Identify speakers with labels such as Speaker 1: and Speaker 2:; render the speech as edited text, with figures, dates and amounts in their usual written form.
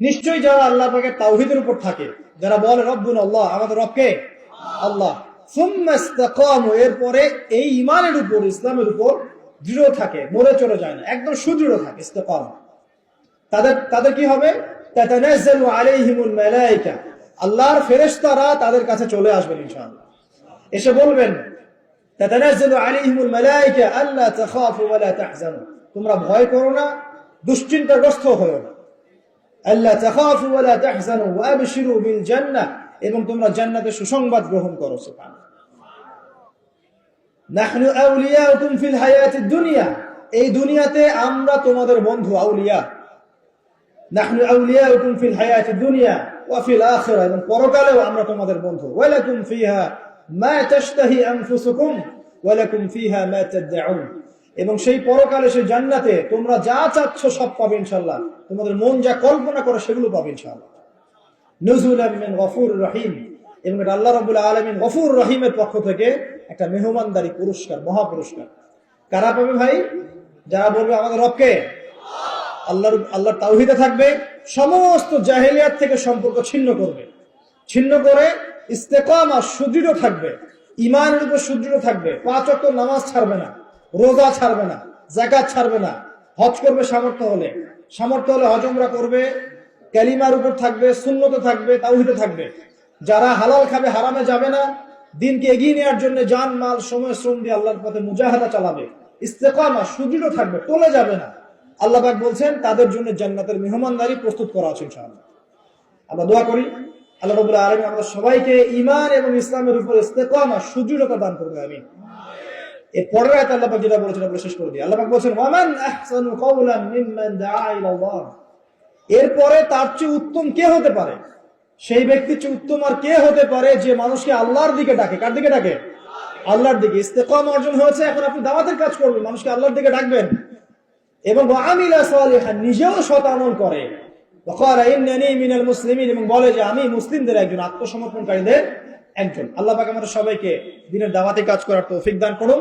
Speaker 1: নিশ্চয়ই যারা আল্লাহ পাকের তাওহীদের উপর থাকে, যারা বলে রব্বুনা আল্লাহ, আমাদের রবকে আল্লাহ, সুম্মা ইসতাকামু, এরপরে এই ঈমানের উপর, ইসলামের উপর দৃঢ় থাকে, নড়ে চড়ে যায় না, একদম সুদৃঢ় থাকে, ইসতিকাম, তাদের কি হবে? তাতানাজ্জালু আলাইহিমুল মালায়েকা, আল্লাহর ফেরেশতারা তাদের কাছে চলে আসবেন ইনশাআল্লাহ, এসে বলবেন তাতানাজ্জালু আলাইহিমুল মালায়েকা আল্লা তাখাফু ওয়া লা তাহজানু, তোমরা ভয় করো না, দুশ্চিন্তাগ্রস্ত হয়ো না, আল্লা তাখাফু ওয়া লা তাহজানু ওয়া আবশিরু বিল জান্নাহ, এবং তোমরা জান্নাতের সুসংবাদ গ্রহণ করো। সুবহানাল্লাহ। নাহনু আউলিয়াউকুম ফিল হায়াতিদ দুনিয়া, এই দুনিয়াতে আমরা তোমাদের বন্ধু, আউলিয়া। নাহনু আউলিয়াউকুম ফিল হায়াতিদ দুনিয়া ওয়া ফিল আখিরাহ, এবং পরকালেও আমরা তোমাদের বন্ধু। ওয়া লাকুম ফিহা মা তাশতাহি আনফুসুকুম ওয়া লাকুম ফিহা মা তাদউন, এবং সেই পরকালে, সেই জান্নাতে তোমরা যা চাচ্ছ সব পাবে ইনশাআল্লাহ, তোমাদের মন যা কল্পনা করে সেগুলো পাবে ইনশাআল্লাহ। নুজুলাম মিন গফুর রহিম, এবং এটা আল্লাহ রাব্বুল আলামিন গফুর রহিমের পক্ষ থেকে একটা মেহমানদারি পুরস্কার, মহা পুরস্কার। কারা পাবে ভাই? যারা বলবে আমাদের রবকে, আল্লাহর তাওহীদে থাকবে, সমস্ত জাহেলিয়াত থেকে সম্পর্ক ছিন্ন করবে, ছিন্ন করে ইস্তেকামা, সুদৃঢ় থাকবে, ঈমানের উপর সুদৃঢ় থাকবে, 5 ওয়াক্ত নামাজ ছাড়বে না, রোজা ছাড়বে না, যাকাত ছাড়বে না, হজ করবে সামর্থ্য হলে হজ উমরা করবে, কালিমার উপর থাকবে, সুন্নতে থাকবে, তাওহীদে থাকবে। যারা হালাল খাবে, হারামে যাবে না, দিনকে এগিয়ে নেওয়ার জন্য জান মাল সময় শ্রম দিয়ে আল্লাহর পথে মুজাহাদা চালাবে, ইস্তেকামা, সুদৃঢ় থাকবে, টলে যাবে না। আল্লাহ পাক বলছেন তাদের জন্য জান্নাতের মেহমানদারি প্রস্তুত করা আছে ইনশাআল্লাহ। আমরা দোয়া করি আল্লাহ রাব্বুল আলামিন আমাদের সবাইকে ঈমান এবং ইসলামের উপর ইস্তেকামা, সুদৃঢ়তা দান করবে, আমিন। এর পরের আয়াতে আল্লাহ পাক যেটা বলেছেন আমরা শেষ করে দিই। আল্লাহ পাক বলেছেন ওয়ামান আহসানু কাওলান মিম্মান দাআ ইলাল্লাহ, এরপরে তার চেয়ে উত্তম কে হতে পারে, সেই ব্যক্তির চেয়ে উত্তম আর কে হতে পারে যে মানুষকে আল্লাহর দিকে ডাকে। কার দিকে ডাকে? আল্লাহর দিকে। ইস্তেকামা অর্জন হয়েছে, এখন আপনি দাওয়াতের কাজ করবেন, মানুষকে আল্লাহর দিকে ডাকবেন, এবং আমিলা সালিহান, নিজেও সৎ আমল করে, ওয়াকালা ইন্নানি মিনাল মুসলিমিন, এবং বলে যে আমি মুসলিমদের একজন, আত্মসমর্পণকারীদের একজন। আল্লাহ পাক আমাদের সবাইকে দ্বীনের দাওয়াতি কাজ করার তৌফিক দান করুন।